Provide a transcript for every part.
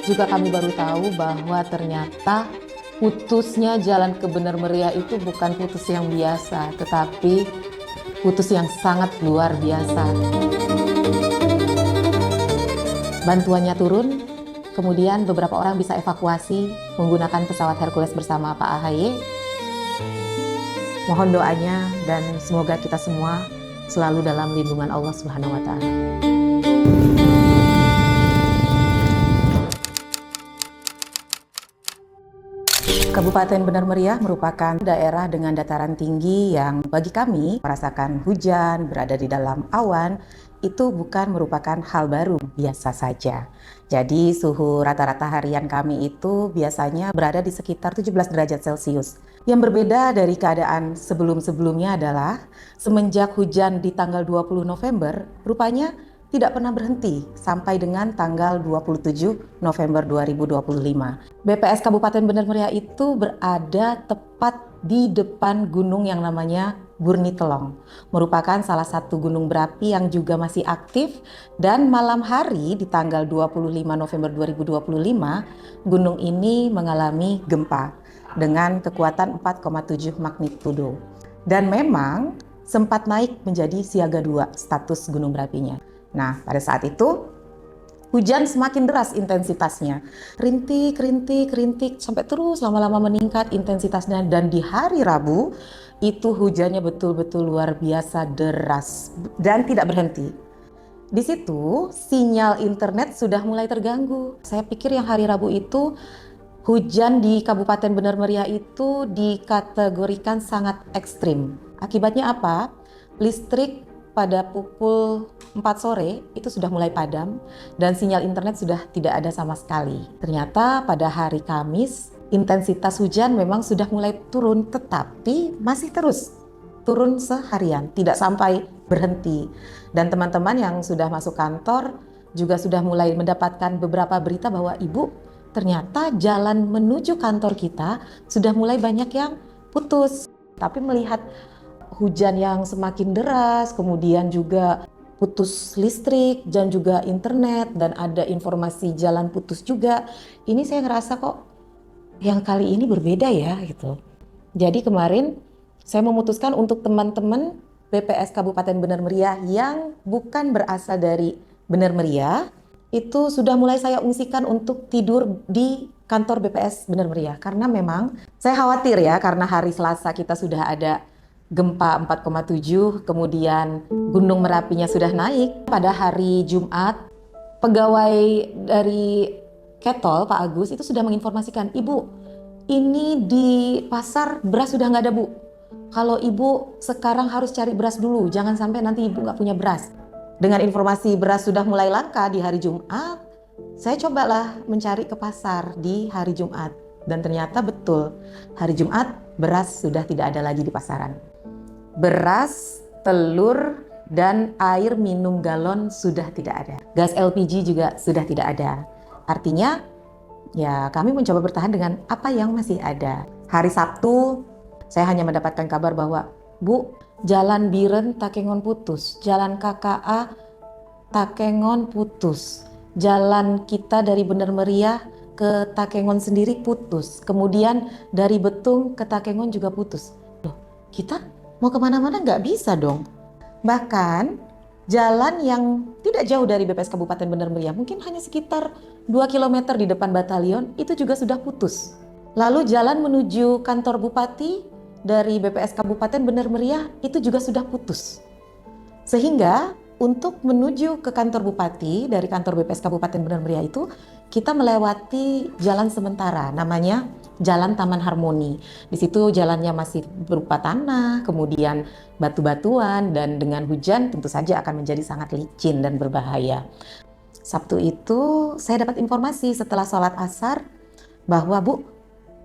Juga kami baru tahu bahwa ternyata putusnya jalan ke Bener Meriah itu bukan putus yang biasa, tetapi putus yang sangat luar biasa. Bantuannya turun, kemudian beberapa orang bisa evakuasi menggunakan pesawat Hercules bersama Pak AHY. Mohon doanya dan semoga kita semua selalu dalam lindungan Allah Subhanahu wa Ta'ala. Kabupaten Bener Meriah merupakan daerah dengan dataran tinggi yang bagi kami merasakan hujan, berada di dalam awan, itu bukan merupakan hal baru, biasa saja. Jadi suhu rata-rata harian kami itu biasanya berada di sekitar 17 derajat Celcius. Yang berbeda dari keadaan sebelum-sebelumnya adalah semenjak hujan di tanggal 20 November, rupanya tidak pernah berhenti sampai dengan tanggal 27 November 2025. BPS Kabupaten Bener Meriah itu berada tepat di depan gunung yang namanya Burni Telong. Merupakan salah satu gunung berapi yang juga masih aktif, dan malam hari di tanggal 25 November 2025, gunung ini mengalami gempa dengan kekuatan 4,7 magnitudo. Dan memang sempat naik menjadi siaga 2 status gunung berapinya. Nah, pada saat itu hujan semakin deras intensitasnya. Rintik, rintik, rintik sampai terus lama-lama meningkat intensitasnya, dan di hari Rabu itu hujannya betul-betul luar biasa deras dan tidak berhenti. Di situ sinyal internet sudah mulai terganggu. Saya pikir yang hari Rabu itu hujan di Kabupaten Bener Meriah itu dikategorikan sangat ekstrim. Akibatnya apa? Listrik pada pukul 4 sore itu sudah mulai padam dan sinyal internet sudah tidak ada sama sekali. Ternyata pada hari Kamis intensitas hujan memang sudah mulai turun, tetapi masih terus turun seharian, tidak sampai berhenti. Dan teman-teman yang sudah masuk kantor juga sudah mulai mendapatkan beberapa berita bahwa Ibu, ternyata jalan menuju kantor kita sudah mulai banyak yang putus. Tapi melihat hujan yang semakin deras, kemudian juga putus listrik dan juga internet, dan ada informasi jalan putus juga. Ini saya ngerasa kok yang kali ini berbeda ya gitu. Jadi kemarin saya memutuskan untuk teman-teman BPS Kabupaten Bener Meriah yang bukan berasal dari Bener Meriah, itu sudah mulai saya ungsikan untuk tidur di kantor BPS Bener Meriah. Karena memang saya khawatir ya, karena hari Selasa kita sudah ada gempa 4,7, kemudian Gunung Merapinya sudah naik. Pada hari Jumat, pegawai dari Ketol, Pak Agus, itu sudah menginformasikan, Ibu, ini di pasar beras sudah nggak ada, Bu. Kalau Ibu sekarang harus cari beras dulu, jangan sampai nanti Ibu nggak punya beras. Dengan informasi beras sudah mulai langka di hari Jumat, saya cobalah mencari ke pasar di hari Jumat. Dan ternyata betul, hari Jumat beras sudah tidak ada lagi di pasaran. Beras, telur, dan air minum galon sudah tidak ada. Gas LPG juga sudah tidak ada. Artinya, ya kami mencoba bertahan dengan apa yang masih ada. Hari Sabtu, saya hanya mendapatkan kabar bahwa, Bu, jalan Biren Takengon putus, jalan KKA Takengon putus, jalan kita dari Bener Meriah ke Takengon sendiri putus, kemudian dari Betung ke Takengon juga putus. Loh, kita mau kemana-mana nggak bisa dong. Bahkan jalan yang tidak jauh dari BPS Kabupaten Bener Meriah, mungkin hanya sekitar 2 km di depan batalion, itu juga sudah putus. Lalu jalan menuju kantor Bupati dari BPS Kabupaten Bener Meriah itu juga sudah putus. Sehingga untuk menuju ke kantor Bupati dari kantor BPS Kabupaten Bener Meriah itu kita melewati jalan sementara, namanya Jalan Taman Harmoni. Di situ jalannya masih berupa tanah, kemudian batu-batuan, dan dengan hujan tentu saja akan menjadi sangat licin dan berbahaya. Sabtu itu saya dapat informasi setelah sholat asar bahwa, Bu,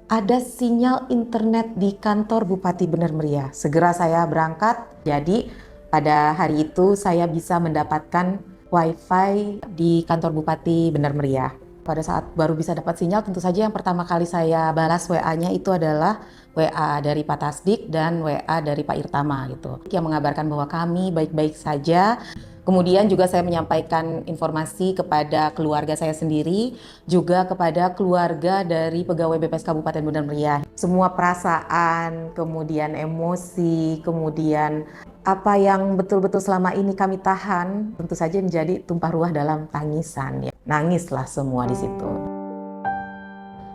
ada sinyal internet di kantor Bupati Bener Meriah. Segera saya berangkat, jadi pada hari itu saya bisa mendapatkan wifi di kantor Bupati Bener Meriah. Pada saat baru bisa dapat sinyal, tentu saja yang pertama kali saya balas WA-nya itu adalah WA dari Pak Tasdik dan WA dari Pak Irtama gitu, yang mengabarkan bahwa kami baik-baik saja. Kemudian juga saya menyampaikan informasi kepada keluarga saya sendiri, juga kepada keluarga dari pegawai BPS Kabupaten Benar Meriah. Semua perasaan, kemudian emosi, kemudian apa yang betul-betul selama ini kami tahan, tentu saja menjadi tumpah ruah dalam tangisan. Ya. Nangislah semua di situ.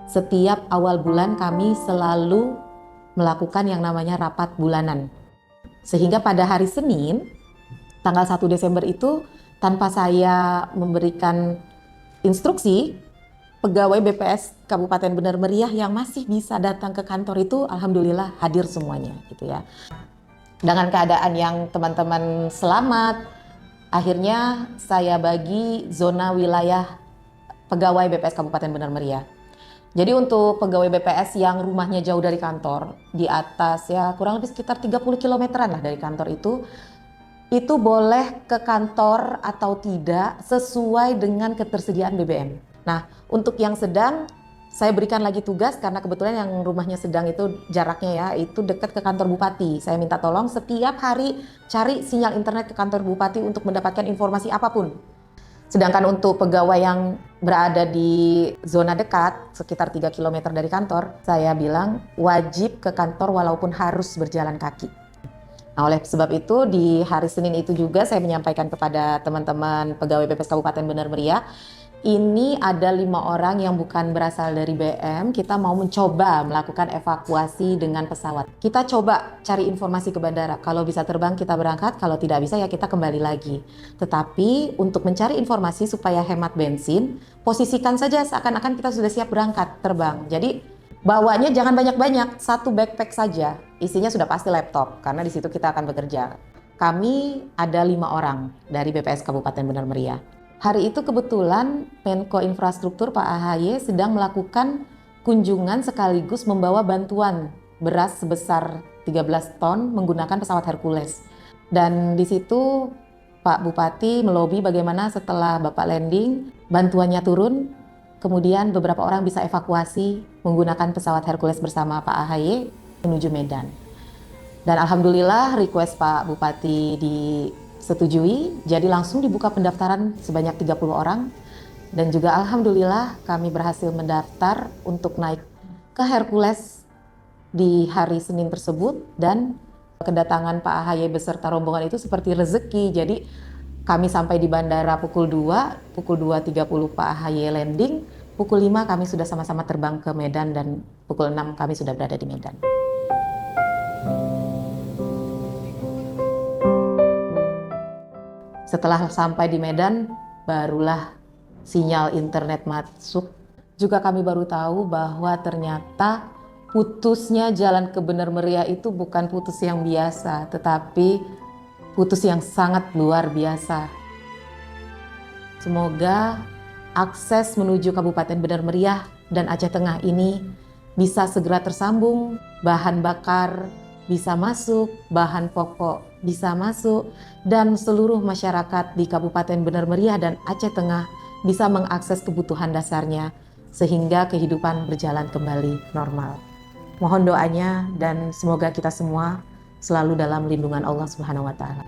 Setiap awal bulan kami selalu melakukan yang namanya rapat bulanan. Sehingga pada hari Senin, tanggal 1 Desember itu, tanpa saya memberikan instruksi, pegawai BPS Kabupaten Benar Meriah yang masih bisa datang ke kantor itu alhamdulillah hadir semuanya gitu ya. Dengan keadaan yang teman-teman selamat, akhirnya saya bagi zona wilayah pegawai BPS Kabupaten Benar Meriah. Jadi untuk pegawai BPS yang rumahnya jauh dari kantor, di atas ya kurang lebih sekitar 30 kilometeran lah dari kantor itu boleh ke kantor atau tidak sesuai dengan ketersediaan BBM. Nah, untuk yang sedang, saya berikan lagi tugas karena kebetulan yang rumahnya sedang itu jaraknya ya, itu dekat ke kantor bupati. Saya minta tolong setiap hari cari sinyal internet ke kantor bupati untuk mendapatkan informasi apapun. Sedangkan untuk pegawai yang berada di zona dekat, sekitar 3 km dari kantor, saya bilang wajib ke kantor walaupun harus berjalan kaki. Nah, oleh sebab itu di hari Senin itu juga saya menyampaikan kepada teman-teman pegawai BPS Kabupaten Benar Meriah, ini ada 5 orang yang bukan berasal dari BM, kita mau mencoba melakukan evakuasi dengan pesawat. Kita coba cari informasi ke bandara, kalau bisa terbang kita berangkat, kalau tidak bisa ya kita kembali lagi. Tetapi untuk mencari informasi supaya hemat bensin, posisikan saja seakan-akan kita sudah siap berangkat terbang. Jadi bawanya jangan banyak-banyak, 1 backpack saja, isinya sudah pasti laptop, karena di situ kita akan bekerja. Kami ada 5 orang dari BPS Kabupaten Benar Meriah. Hari itu kebetulan Menko Infrastruktur Pak AHY sedang melakukan kunjungan sekaligus membawa bantuan beras sebesar 13 ton menggunakan pesawat Hercules. Dan di situ Pak Bupati melobi bagaimana setelah Bapak landing, bantuannya turun, kemudian beberapa orang bisa evakuasi menggunakan pesawat Hercules bersama Pak AHY menuju Medan. Dan alhamdulillah request Pak Bupati disetujui, jadi langsung dibuka pendaftaran sebanyak 30 orang. Dan juga alhamdulillah kami berhasil mendaftar untuk naik ke Hercules di hari Senin tersebut, dan kedatangan Pak AHY beserta rombongan itu seperti rezeki. Jadi kami sampai di bandara pukul 2.30 Pak AHY landing, pukul 5 kami sudah sama-sama terbang ke Medan, dan pukul 6 kami sudah berada di Medan. Setelah sampai di Medan, barulah sinyal internet masuk. Juga kami baru tahu bahwa ternyata putusnya jalan ke Benar Meriah itu bukan putus yang biasa, tetapi putus yang sangat luar biasa. Semoga akses menuju Kabupaten Benar Meriah dan Aceh Tengah ini bisa segera tersambung, bahan bakar bisa masuk, bahan pokok bisa masuk, dan seluruh masyarakat di Kabupaten Benar Meriah dan Aceh Tengah bisa mengakses kebutuhan dasarnya sehingga kehidupan berjalan kembali normal. Mohon doanya dan semoga kita semua selalu dalam lindungan Allah Subhanahu wa Ta'ala.